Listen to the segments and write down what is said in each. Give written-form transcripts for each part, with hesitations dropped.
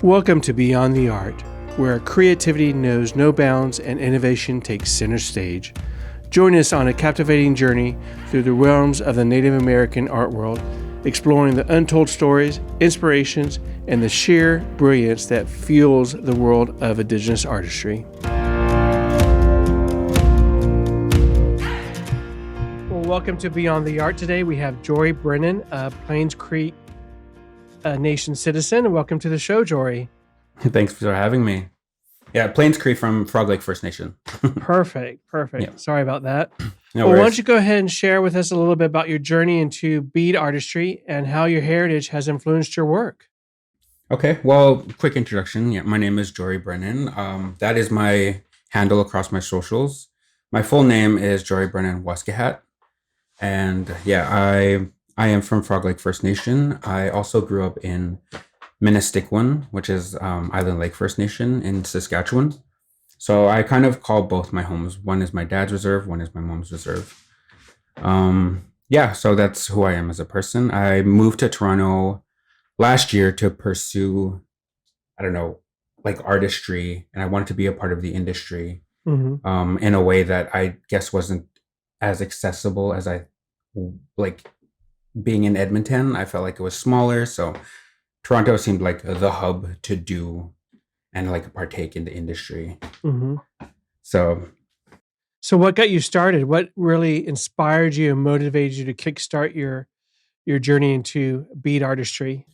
Welcome to Beyond the Art, where creativity knows no bounds and innovation takes center stage. Join us on a captivating journey through the realms of the Native American art world, exploring the untold stories, inspirations, and the sheer brilliance that fuels the world of Indigenous artistry. Well, welcome to Beyond the Art. Today we have Jori Brennon, a Plains Creek Nation citizen. Welcome to the show, Jori. Thanks for having me. Yeah, Plains Creek from Frog Lake First Nation. Perfect. Yeah. Sorry about that. No Why worries. don't you go ahead and share with us a little bit about your journey into bead artistry and how your heritage has influenced your work? Okay, well, quick introduction. Yeah, my name is Jori Brennon. That is my handle across my socials. My full name is Jori Brennon Waskahat. And yeah, I am from Frog Lake First Nation. I also grew up in Minnestickwin, which is Island Lake First Nation in Saskatchewan. So I kind of call both my homes. One is my dad's reserve, one is my mom's reserve. So that's who I am as a person. I moved to Toronto last year to pursue, like artistry, and I wanted to be a part of the industry in a way that I guess wasn't as accessible as I like. Being in Edmonton, I felt like it was smaller, so Toronto seemed like the hub to do and like partake in the industry. Mm-hmm. So what got you started? What really inspired you and motivated you to kickstart your journey into bead artistry?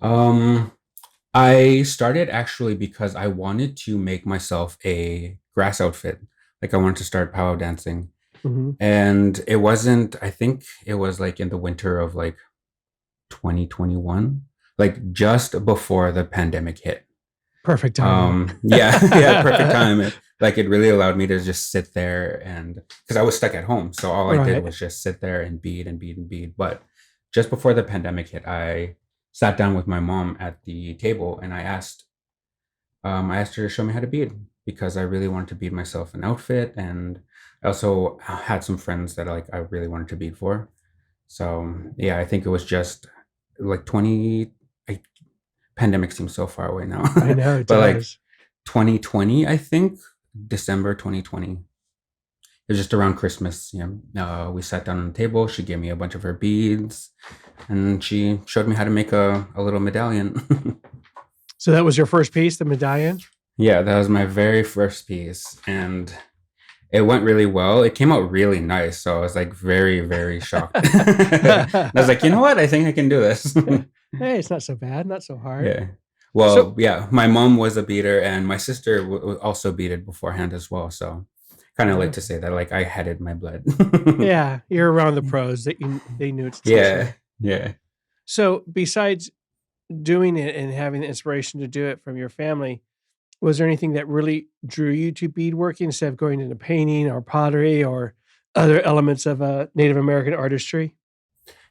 I started actually because I wanted to make myself a grass outfit. Like I wanted to start pow-wow dancing. Mm-hmm. And it wasn't, I think it was like in the winter of like 2021, like just before the pandemic hit. Perfect time. Perfect time. It really allowed me to just sit there and because I was stuck at home. So all I did was just sit there and bead and bead and bead. But just before the pandemic hit, I sat down with my mom at the table and I asked her to show me how to bead because I really wanted to bead myself an outfit. And I also had some friends that I really wanted to bead for. So yeah, I think it was just like pandemic seems so far away now. I know it but does. Like 2020, I think December 2020. It was just around Christmas. Yeah, we sat down on the table. She gave me a bunch of her beads, and she showed me how to make a little medallion. So that was your first piece, the medallion? Yeah, that was my very first piece, and it went really well. It came out really nice, so I was like very, very shocked. I was like, you know what? I think I can do this. Hey, it's not so bad, not so hard. Yeah. Well, my mom was a beader, and my sister also beaded beforehand as well. So, kind of like to say that like I headed my blood. Yeah, you're around the pros that they knew it's essential. Yeah. So, besides doing it and having the inspiration to do it from your family, was there anything that really drew you to beadworking instead of going into painting or pottery or other elements of Native American artistry?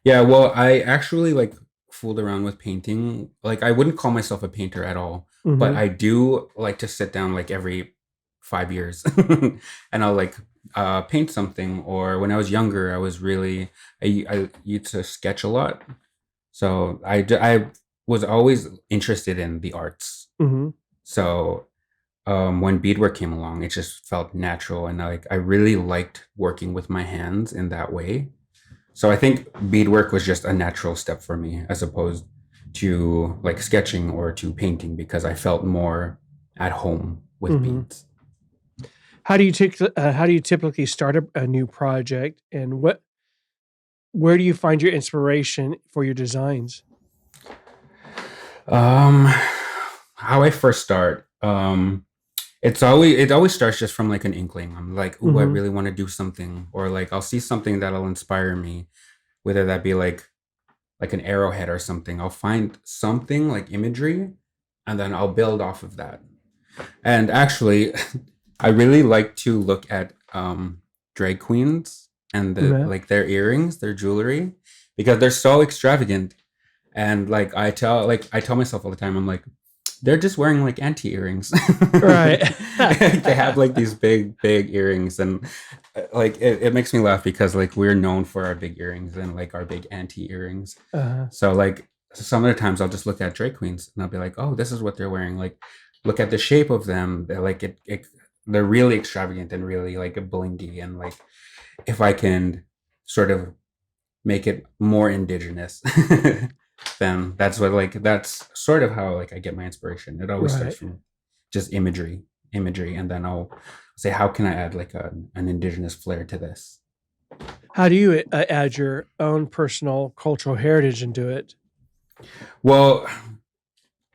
Yeah, well, I actually like fooled around with painting. Like I wouldn't call myself a painter at all, but I do like to sit down like every 5 years and I'll like paint something. Or when I was younger, I used to sketch a lot. So I was always interested in the arts. Mm-hmm. So when beadwork came along, it just felt natural, and I really liked working with my hands in that way. So I think beadwork was just a natural step for me, as opposed to like sketching or to painting, because I felt more at home with beads. How do you typically start a new project, and where do you find your inspiration for your designs? How I first start, it always starts just from like an inkling. I'm like, ooh, I really want to do something, or like I'll see something that'll inspire me, whether that be like an arrowhead or something. I'll find something like imagery, and then I'll build off of that. And actually, I really like to look at drag queens and like their earrings, their jewelry, because they're so extravagant. And like I tell myself all the time, I'm like, they're just wearing like auntie earrings. Right. They have like these big earrings, and like it makes me laugh because like we're known for our big earrings and like our big auntie earrings. Uh-huh. So like some of the times I'll just look at drag queens and I'll be like, oh, this is what they're wearing. Like, look at the shape of them. They're like they're really extravagant and really like blingy. And like, if I can sort of make it more indigenous, then that's sort of how like I get my inspiration. It always starts Right. from just imagery, and then I'll say, how can I add like an indigenous flair to this? How do you add your own personal cultural heritage into it? Well,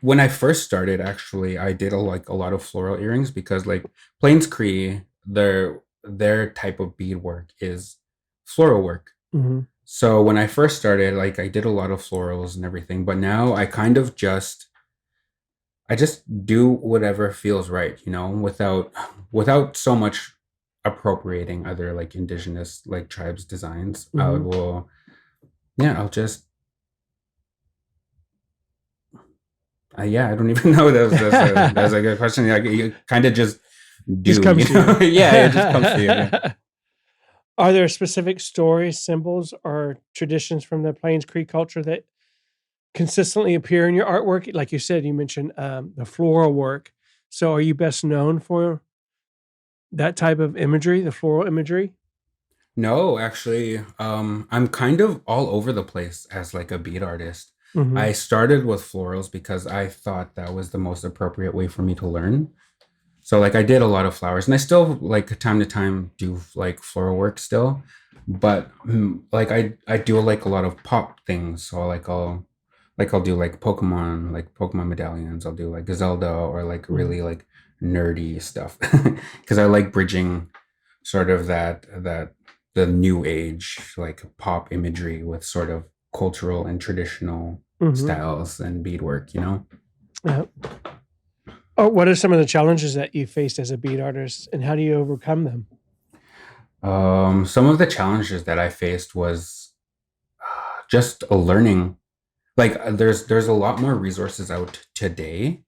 when I first started, actually, I did a lot of floral earrings because like Plains Cree, their type of beadwork is floral work. Hmm. So when I first started, like I did a lot of florals and everything, but now I kind of I just do whatever feels right, you know, without so much appropriating other like indigenous like tribes designs. I Hmm. will, yeah, I'll just yeah, I don't even know. That's a good question. Like you kind of just Just do, comes you to know? you. Yeah, it just comes to you. Yeah. Are there specific stories, symbols, or traditions from the Plains Creek culture that consistently appear in your artwork? Like you said, you mentioned the floral work. So, are you best known for that type of imagery, the floral imagery? No, actually, I'm kind of all over the place as like a bead artist. Hmm. I started with florals because I thought that was the most appropriate way for me to learn. So like I did a lot of flowers, and I still like time to time do like floral work still, but like I do like a lot of pop things. So I'll do like Pokemon medallions. I'll do like Zelda or like Hmm. really like nerdy stuff because I like bridging sort of that the new age like pop imagery with sort of cultural and traditional Hmm. styles and beadwork, you know. Yeah. Oh, what are some of the challenges that you faced as a bead artist, and how do you overcome them? Some of the challenges that I faced was just a learning. Like there's a lot more resources out today,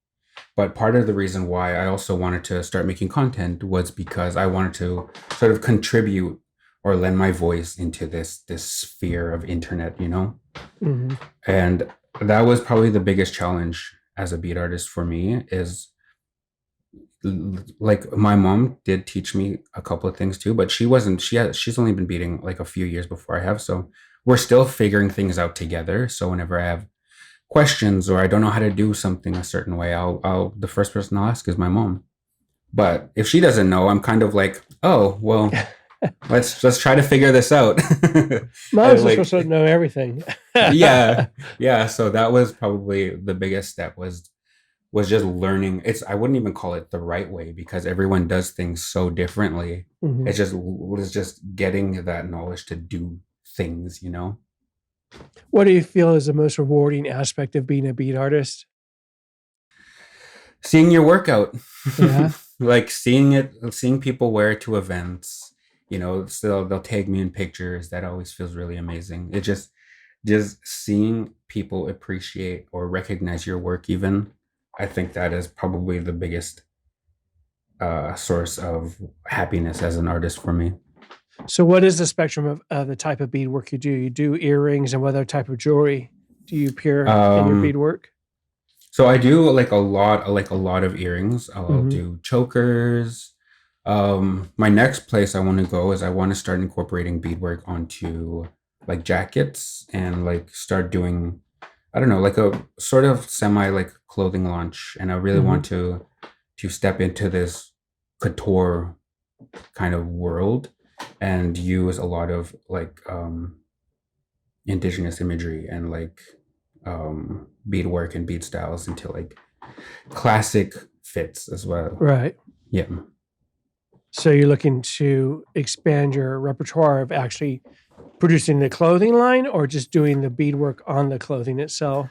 but part of the reason why I also wanted to start making content was because I wanted to sort of contribute or lend my voice into this sphere of internet, you know? Hmm. And that was probably the biggest challenge as a beat artist for me is like my mom did teach me a couple of things too, but she's only been beating like a few years before I have. So we're still figuring things out together. So whenever I have questions or I don't know how to do something a certain way, I'll the first person I'll ask is my mom. But if she doesn't know, I'm kind of like, oh well, let's try to figure this out. And Moms are supposed like to know everything. yeah, yeah. So that was probably the biggest step was just learning. It's I wouldn't even call it the right way because everyone does things so differently. Hmm. It just was just getting that knowledge to do things, you know. What do you feel is the most rewarding aspect of being a bead artist? Seeing your workout, Yeah. like seeing people wear it to events, you know, so they'll tag me in pictures. That always feels really amazing. It just seeing people appreciate or recognize your work even, I think that is probably the biggest source of happiness as an artist for me. So, what is the spectrum of the type of beadwork you do? You do earrings, and what other type of jewelry do you appear in your um beadwork? so I do like a lot of earrings. I'll Hmm. do chokers. My next place I want to go is I want to start incorporating beadwork onto like jackets and like start doing, I don't know, like a sort of semi like clothing launch. And I really Hmm. want to step into this couture kind of world and use a lot of like indigenous imagery and like beadwork and bead styles into like classic fits as well. Right. Yeah. So, you're looking to expand your repertoire of actually producing the clothing line, or just doing the beadwork on the clothing itself?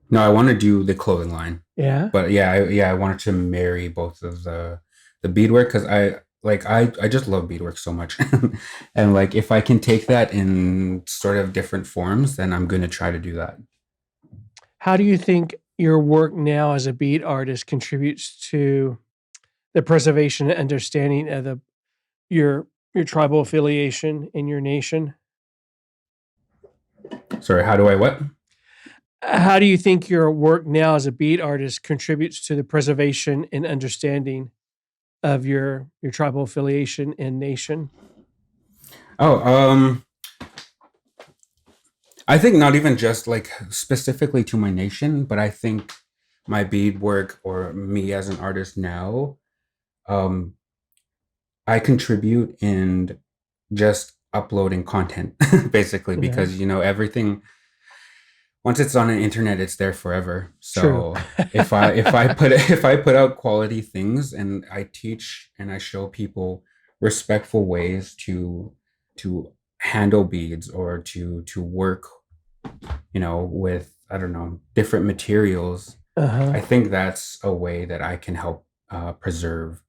No, I want to do the clothing line, Yeah. but yeah, I wanted to marry both of the beadwork because I just love beadwork so much, and like if I can take that in sort of different forms, then I'm gonna try to do that. How do you think your work now as a bead artist contributes to the preservation and understanding of your tribal affiliation in your nation? Sorry, how do I what? How do you think your work now as a bead artist contributes to the preservation and understanding of your tribal affiliation and nation? Oh, I think not even just like specifically to my nation, but I think my beadwork or me as an artist now, um, I contribute in just uploading content basically Yeah, because everything once it's on the internet it's there forever. true. So if I put out quality things and I teach and I show people respectful ways to handle beads or to work with, I don't know, different materials, Uh-huh. I think that's a way that I can help preserve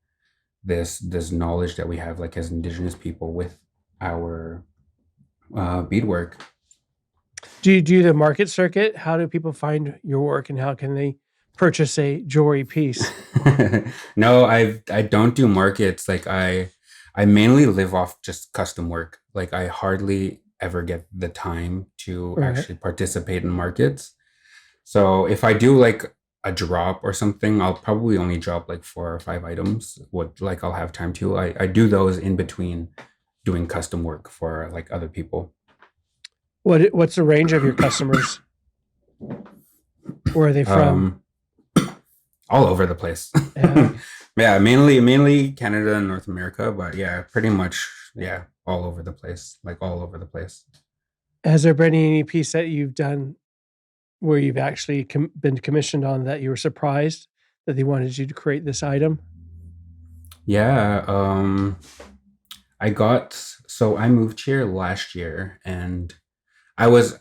this knowledge that we have, like as Indigenous people, with our beadwork. Do you do the market circuit? How do people find your work and how can they purchase a jewelry piece? No, I don't do markets. Like I mainly live off just custom work. Like I hardly ever get the time to Right. actually participate in markets. So if I do like a drop or something, I'll probably only drop like 4 or 5 items. What like I'll have time to. I do those in between doing custom work for like other people. What's the range of your customers? Where are they from? Um, all over the place. Yeah. Yeah, mainly Canada and North America, but yeah, pretty much yeah, all over the place, like all over the place. Has there been any piece that you've done where you've actually been commissioned on that you were surprised that they wanted you to create this item? Yeah, I got so I moved here last year and I was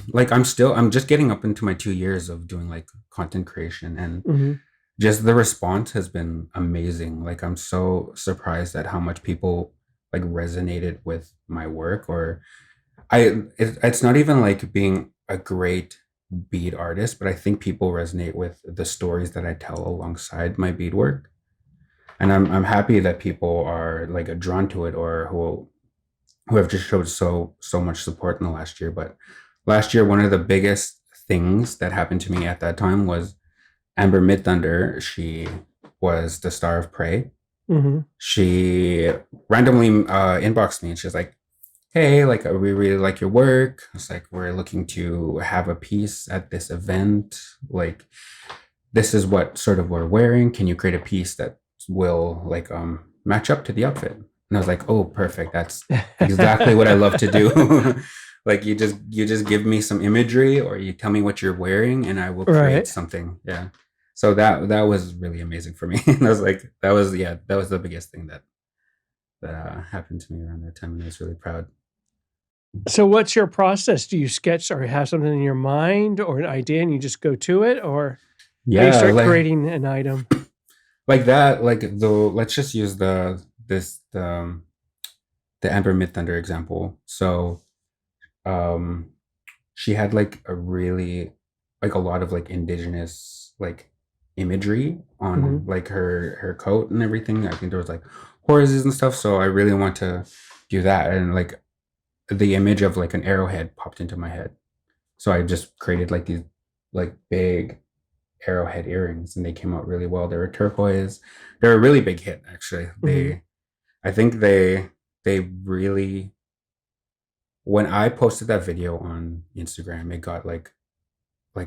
like I'm just getting up into my 2 years of doing like content creation, and Mhm. just the response has been amazing. Like I'm so surprised at how much people like resonated with my work. Or it's not even like being a great bead artist, but I think people resonate with the stories that I tell alongside my beadwork. And I'm happy that people are like drawn to it, or who have just showed so much support in the last year. But last year, one of the biggest things that happened to me at that time was Amber Mid Thunder. She was the star of Prey. Mhm. She randomly inboxed me and she's like, "Hey, like we really like your work. It's like we're looking to have a piece at this event. Like this is what sort of we're wearing. Can you create a piece that will like match up to the outfit?" And I was like, "Oh, perfect. That's exactly what I love to do." Like you just give me some imagery or you tell me what you're wearing and I will create Right. something. Yeah. So that was really amazing for me. And I was like, that was the biggest thing that happened to me around that time, and I was really proud. So what's your process? Do you sketch or have something in your mind or an idea and you just go to it? Or how do you Yeah, start creating an item? like that, like the let's just use the Amber Mid Thunder example. So um she had like a really like a lot of like indigenous like imagery on Mhm. like her coat and everything. I think there was like horses and stuff. So I really want to do that. And like the image of like an arrowhead popped into my head. So I just created like these like big arrowhead earrings and they came out really well. They were turquoise. They're a really big hit actually. Mhm. I think they really, when I posted that video on Instagram, it got like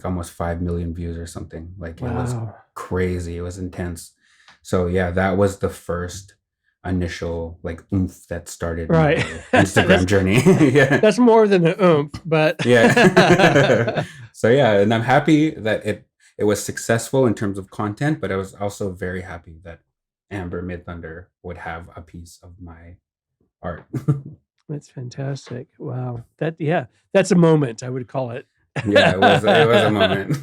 almost 5 million views or something. Like it was Wow. crazy. It was intense. So yeah, that was the first initial like oomph that started Right. my Instagram That's journey. Yeah. that's more than an oomph, but Yeah. So yeah, and I'm happy that it was successful in terms of content, but I was also very happy that Amber Mid Thunder would have a piece of my art. that's fantastic. Wow. Yeah, that's a moment, I would call it. Yeah, it was a moment.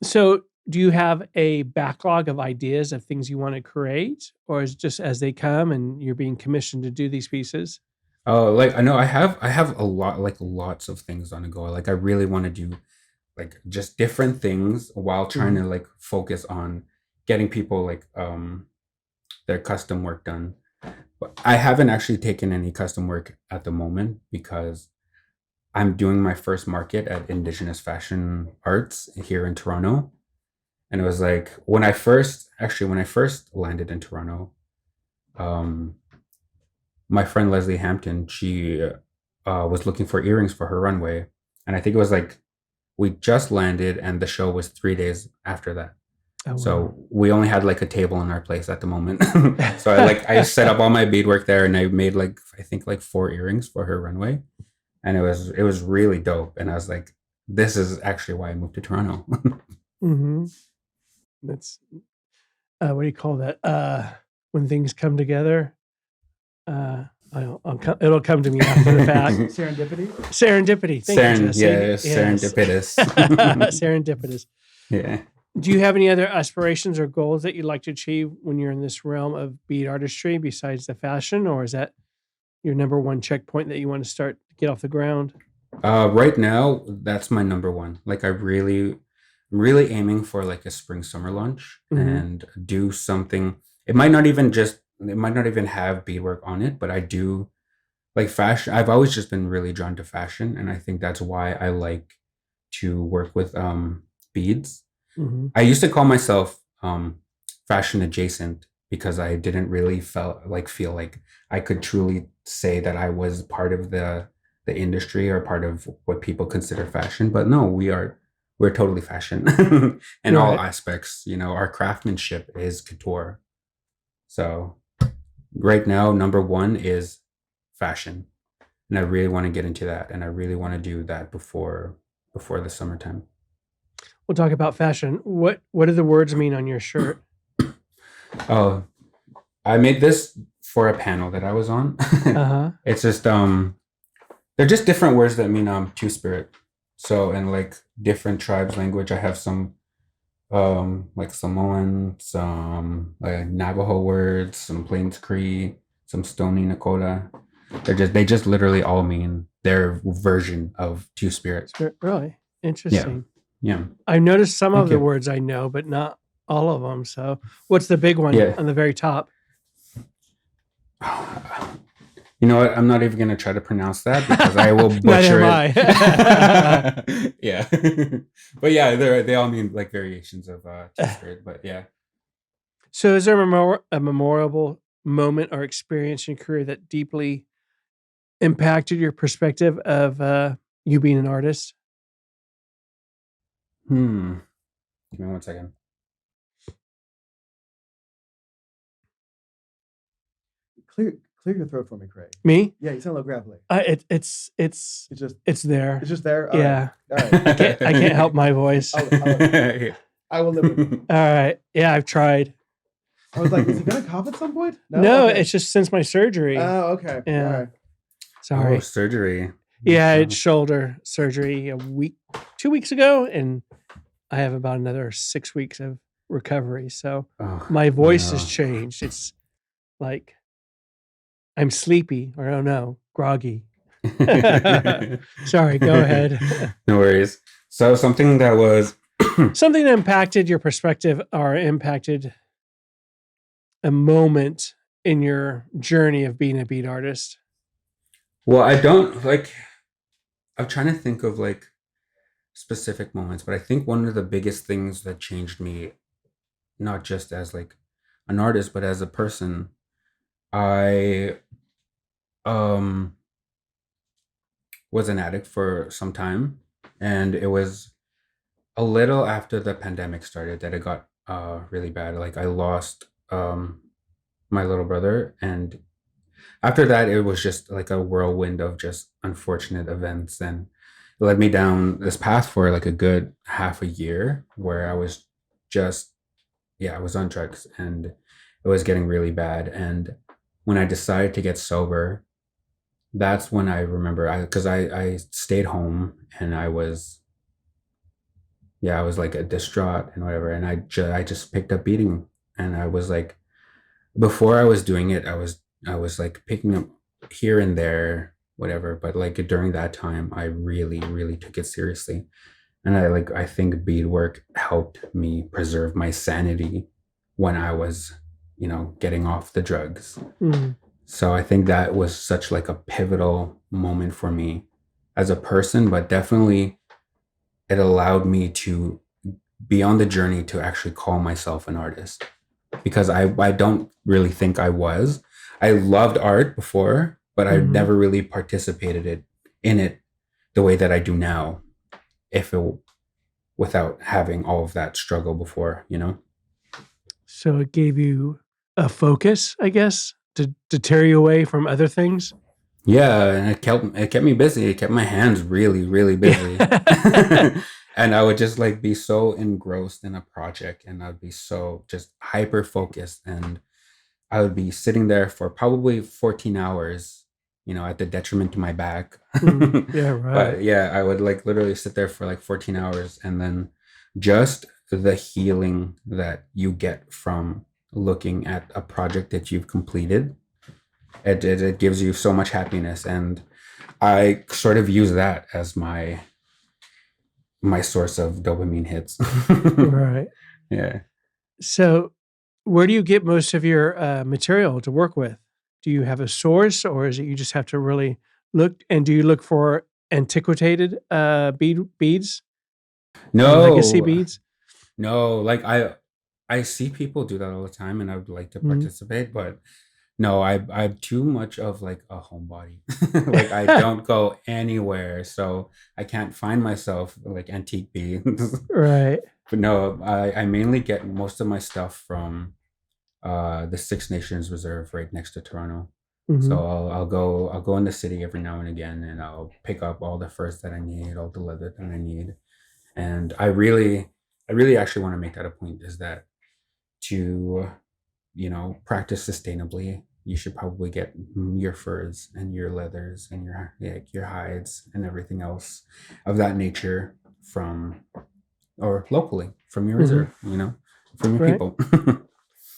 So, do you have a backlog of ideas of things you wanna create, or is it just as they come and you're being commissioned to do these pieces? Oh, like I know I have a lot, like lots of things on the go. Like I really want to do like just different things while trying Mhm. to like focus on getting people like their custom work done. But I haven't actually taken any custom work at the moment because I'm doing my first market at Indigenous Fashion Arts here in Toronto. And it was like when I first landed in Toronto, um, my friend Leslie Hampton, she was looking for earrings for her runway. And I think it was like we just landed and the show was 3 days after that. Oh, wow. So we only had like a table in our place at the moment. So I set up all my beadwork there and I made like I think like 4 earrings for her runway. And it was really dope. And I was like, this is actually why I moved to Toronto. Mm-hmm. That's what do you call that? When things come together. It'll come to me after the fact. Serendipity. Thank you, Jesse. Serendipitous. Serendipitous. Yeah. Do you have any other aspirations or goals that you'd like to achieve when you're in this realm of bead artistry besides the fashion, or is that your number one checkpoint that you want to start to get off the ground? Right now, that's my number one. Like I'm really aiming for like a spring summer launch and do something. It might not even have beadwork on it, but I do like fashion. I've always just been really drawn to fashion, and I think that's why I like to work with beads. I used to call myself fashion adjacent because I didn't really feel like I could truly say that I was part of the industry or part of what people consider fashion. But no, we're totally fashion in all aspects. You know, our craftsmanship is couture. So right now, number one is fashion. And I really want to get into that. And I really want to do that before the summertime. We'll talk about fashion. What do the words mean on your shirt? Oh, I made this for a panel that I was on. It's just they're just different words that mean two-spirit. So in like different tribes language, I have some like Samoan, some like Navajo words, some Plains Cree, some Stony Nakota. They just literally all mean their version of two-spirit. Really interesting. Yeah. I've noticed some of the words I know, but not all of them. So what's the big one on the very top? You know what? I'm not even going to try to pronounce that because I will butcher it. Yeah. But yeah, they all mean like variations of two-spirit, but yeah. So is there a memorable moment or experience in your career that deeply impacted your perspective of you being an artist? Give me 1 second. Clear your throat for me, Craig. Me? Yeah, you sound a little gravelly. It's there. It's just there. Yeah. All right. I can't help my voice. I will live with it. All right. Yeah, I've tried. I was like, is he gonna cough at some point? No, okay. It's just since my surgery. Oh, okay. Yeah. All right. Sorry. Oh, surgery. Yeah, it's shoulder surgery 2 weeks ago, and I have about another 6 weeks of recovery. So my voice has changed. It's like I'm sleepy, or I don't know, groggy. Sorry, go ahead. No worries. So something that impacted your perspective or impacted a moment in your journey of being a bead artist. Well, I'm trying to think of like specific moments, but I think one of the biggest things that changed me, not just as like an artist, but as a person, I was an addict for some time, and it was a little after the pandemic started that it got really bad. Like I lost my little brother, and after that it was just like a whirlwind of just unfortunate events, and it led me down this path for like a good half a year where I was just I was on drugs, and it was getting really bad. And when I decided to get sober, that's when I remember because I stayed home, and I was like a distraught and whatever, and I just picked up beading, and I was like, before I was doing it, I was like picking up here and there, whatever, but like during that time I really, really took it seriously. And I think beadwork helped me preserve my sanity when I was, getting off the drugs. So I think that was such like a pivotal moment for me as a person, but definitely it allowed me to be on the journey to actually call myself an artist, because I don't really think I was. I loved art before, but I Hmm. never really participated in it the way that I do now, if it without having all of that struggle before, you know? So it gave you a focus, I guess, to tear you away from other things. Yeah, and it kept me busy. It kept my hands really, really busy. Yeah. And I would just like be so engrossed in a project, and I'd be so just hyper focused, and I would be sitting there for probably 14 hours, at the detriment to my back. Yeah, right. But yeah, I would like literally sit there for like 14 hours, and then just the healing that you get from looking at a project that you've completed, it gives you so much happiness. And I sort of use that as my source of dopamine hits. Right. Yeah. So, where do you get most of your material to work with? Do you have a source, or is it you just have to really look? And do you look for antiquated beads or legacy No, beads? no, like I see people do that all the time, and I would like to Mhm. participate, but no, I'm too much of like a homebody. Like I don't go anywhere, so I can't find myself like antique beads. Right. But no, I mainly get most of my stuff from the Six Nations Reserve right next to Toronto. So Hmm. I'll go in the city every now and again, and I'll pick up all the furs that I need, all the leather that I need. And I really actually want to make that a point, is that to practice sustainably, you should probably get your furs and your leathers and your hides and everything else of that nature from, or locally from your Hmm. reserve, from your Right. people.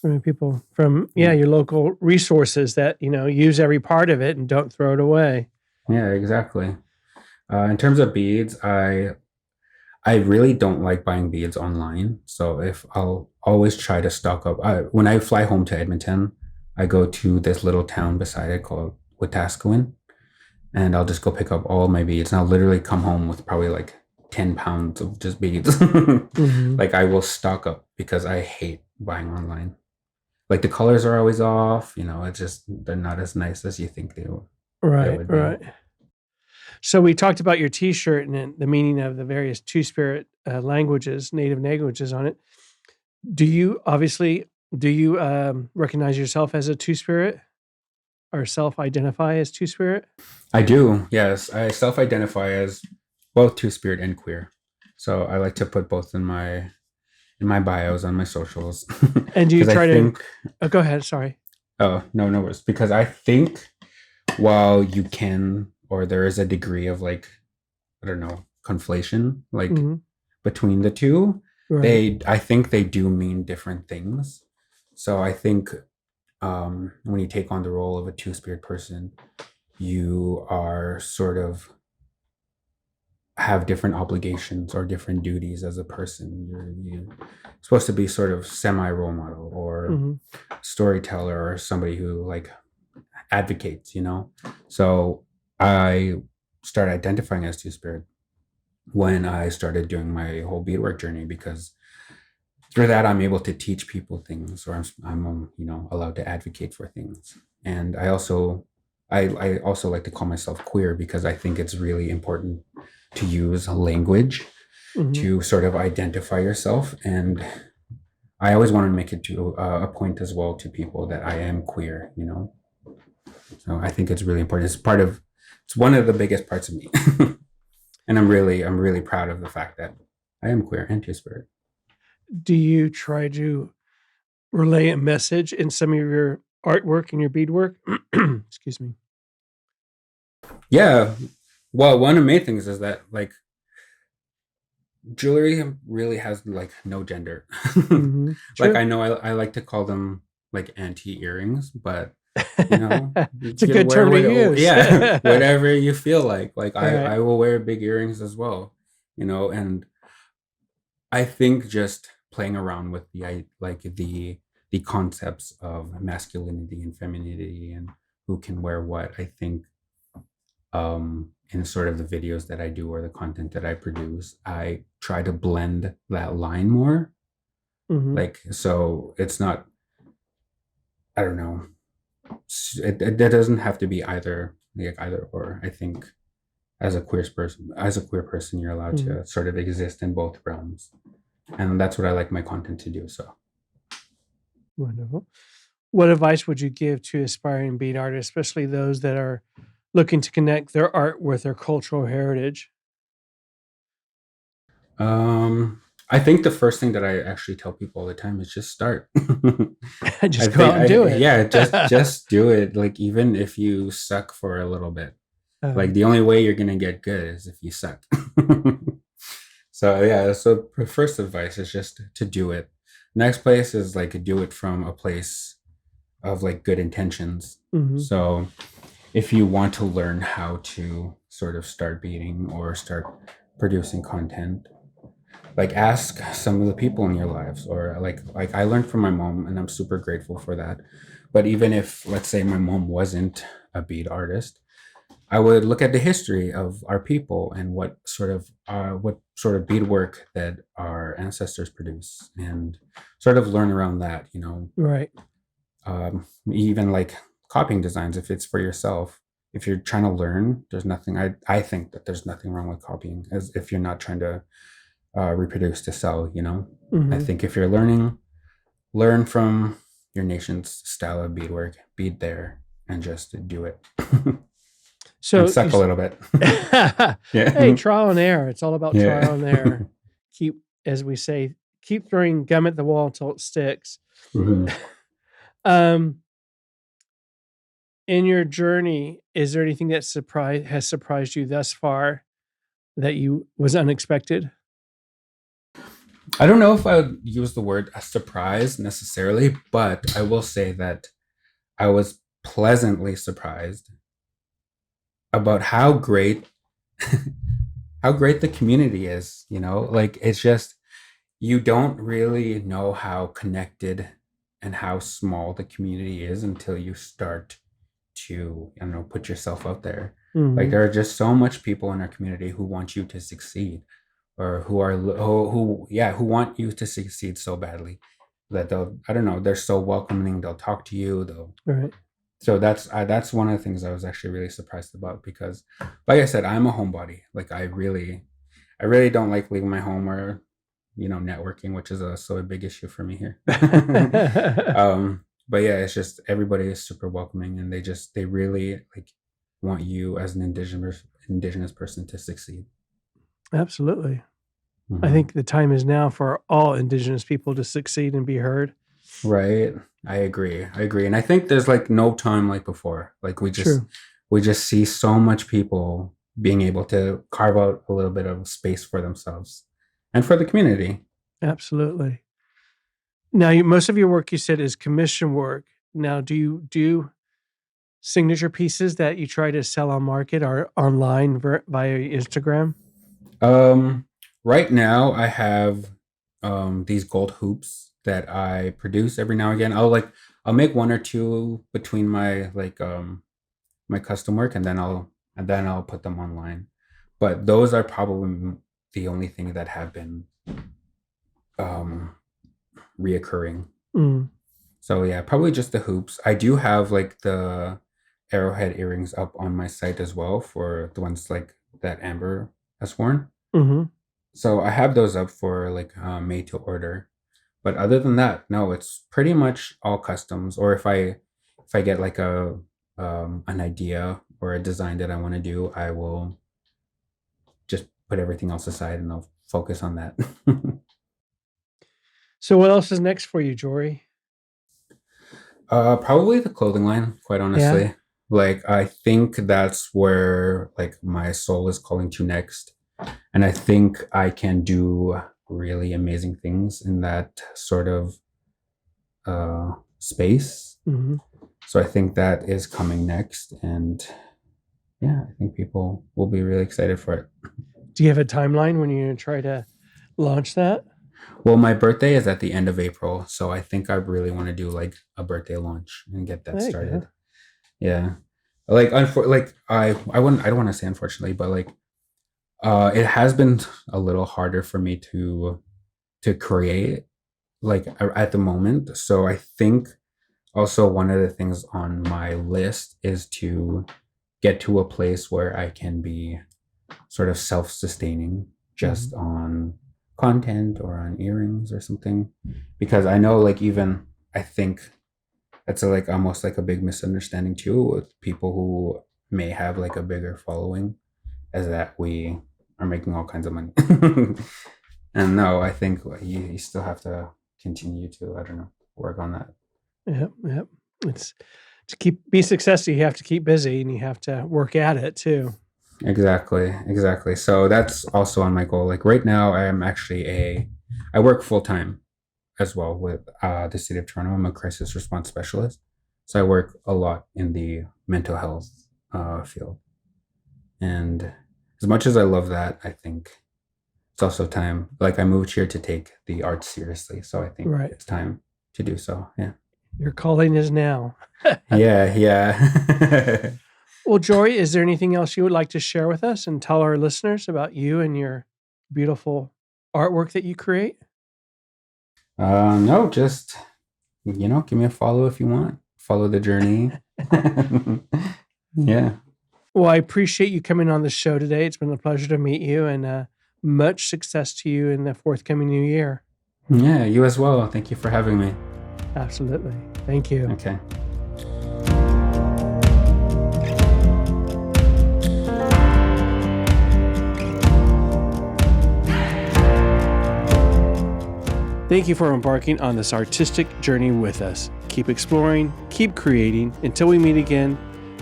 From people from Yeah. your local resources that use every part of it and don't throw it away. Yeah, exactly. In terms of beads, I really don't like buying beads online. So if I'll always try to stock up. When I fly home to Edmonton, I go to this little town beside it called Wetaskiwin, and I'll just go pick up all my beads. And I'll literally come home with probably like 10 pounds of just beads. Hmm. Like I will stock up because I hate buying online. Like the colors are always off. It's just they're not as nice as you think they Right. would be. Right. So we talked about your T-shirt and then the meaning of the various Two-Spirit languages, native languages on it. Do you recognize yourself as a Two-Spirit or self-identify as Two-Spirit? I do, yes. I self-identify as both two-spirit and queer. So I like to put both in my bios on my socials. And do you Because I try to? think, Oh, go ahead. Sorry. oh, no, no worries. Because I think while you can, or there is a degree of like, I don't know, conflation, like Hmm. between the two, Right. I think they do mean different things. So I think when you take on the role of a two-spirit person, you are sort of have different obligations or different duties as a person. You're supposed to be sort of semi role model or Hmm. storyteller or somebody who like advocates. So I started identifying as two spirit when I started doing my whole beadwork journey, because through that I'm able to teach people things, or I'm allowed to advocate for things. And I also like to call myself queer, because I think it's really important to use language Hmm. to sort of identify yourself. And I always want to make it to a point as well to people that I am queer. So I think it's really important. It's one of the biggest parts of me. And I'm really proud of the fact that I am queer and two-spirit. Do you try to relay a message in some of your artwork and your beadwork? Excuse me. Yeah. Well, one of the main things is that like jewelry really has like no gender. Hmm. Like True. I know I like to call them like anti earrings, but you It's a can good wear term to what, use. yeah, whatever you feel like. Like I Right. I will wear big earrings as well, and I think just playing around with the concepts of masculinity and femininity and who can wear what, I think in sort of the videos that I do or the content that I produce, I try to blend that line more. Like, so it's not, I don't know, it doesn't have to be either or. I think as a queer person, you're allowed to sort of exist in both realms, and that's what I like my content to do. So Wonderful. What advice would you give to aspiring bead artists, especially those that are looking to connect their art with their cultural heritage? I think the first thing that I actually tell people all the time is just start. Just go out and do it. Yeah, just do it. Like, even if you suck for a little bit, like the only way you're gonna get good is if you suck. So yeah, so first advice is just to do it. Next place is like do it from a place of like good intentions. So if you want to learn how to sort of start beading or start producing content, like ask some of the people in your lives, or like I learned from my mom and I'm super grateful for that. But even if, let's say, my mom wasn't a bead artist, I would look at the history of our people and what sort of beadwork that our ancestors produce, and sort of learn around that, Right. Even like copying designs, if it's for yourself, if you're trying to learn, there's nothing, I think that there's nothing wrong with copying, as if you're not trying to reproduce to sell. I think if you're learn from your nation's style of beadwork, bead there, and just do it. So and suck a little bit. Yeah. Hey, trial and error. It's all about Yeah. trial and error. As we say, keep throwing gum at the wall until it sticks. In your journey, is there anything that has surprised you thus far that was unexpected? I don't know if I would use the word a surprise necessarily, but I will say that I was pleasantly surprised about how great the community is. Like, it's just, you don't really know how connected and how small the community is until you start to, put yourself out there. Like, there are just so much people in our community who want you to succeed, or who want you to succeed so badly that they're so welcoming. They'll talk to you. Right. So that's one of the things I was actually really surprised about, because, like I said, I'm a homebody. Like, I really don't like leaving my home or, networking, which is a big issue for me here. But yeah, it's just, everybody is super welcoming, and they really like want you as an indigenous person to succeed. Absolutely. I think the time is now for all Indigenous people to succeed and be heard. Right. I agree. And I think there's like no time like before. Like, we just see so much people being able to carve out a little bit of space for themselves and for the community. Absolutely. Now, most of your work, you said, is commission work. Now, do you do signature pieces that you try to sell on market or online via Instagram? Right now I have these gold hoops that I produce every now and again. I'll make one or two between my my custom work, and then I'll put them online. But those are probably the only thing that have been reoccurring. So yeah, probably just the hoops. I do have like the arrowhead earrings up on my site as well, for the ones like that Amber has worn. So I have those up for like made to order. But other than that, no, it's pretty much all customs. Or if I get like an idea or a design that I want to do, I will just put everything else aside and I'll focus on that. So what else is next for you, Jori? Probably the clothing line, quite honestly. Yeah. Like, I think that's where like my soul is calling to next. And I think I can do really amazing things in that sort of space. So I think that is coming next. And yeah, I think people will be really excited for it. Do you have a timeline when you're going to try to launch that? Well, my birthday is at the end of April, so I think I really want to do like a birthday launch and get that started. Yeah. Like, I don't want to say unfortunately, but like, it has been a little harder for me to create like at the moment. So I think also one of the things on my list is to get to a place where I can be sort of self-sustaining just on content or on earrings or something, because I know like even I think that's like almost like a big misunderstanding too with people who may have like a bigger following, is that we are making all kinds of money. And no, I think you still have to continue to, I don't know, work on that. Yep, yep. It's to be successful, you have to keep busy and you have to work at it too. Exactly. So that's also on my goal. Like right now, I work full time as well with the city of Toronto. I'm a crisis response specialist. So I work a lot in the mental health field. And as much as I love that, I think it's also time. Like I moved here to take the arts seriously. So I think Right. it's time to do so. Yeah. Your calling is now. Yeah. Well, Jori, is there anything else you would like to share with us and tell our listeners about you and your beautiful artwork that you create? No, just, give me a follow if you want. Follow the journey. Yeah. Well, I appreciate you coming on the show today. It's been a pleasure to meet you, and much success to you in the forthcoming new year. Yeah, you as well. Thank you for having me. Absolutely. Thank you. Okay. Thank you for embarking on this artistic journey with us. Keep exploring, keep creating. Until we meet again,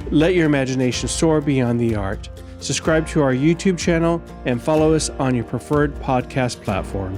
let your imagination soar beyond the art. Subscribe to our YouTube channel and follow us on your preferred podcast platform.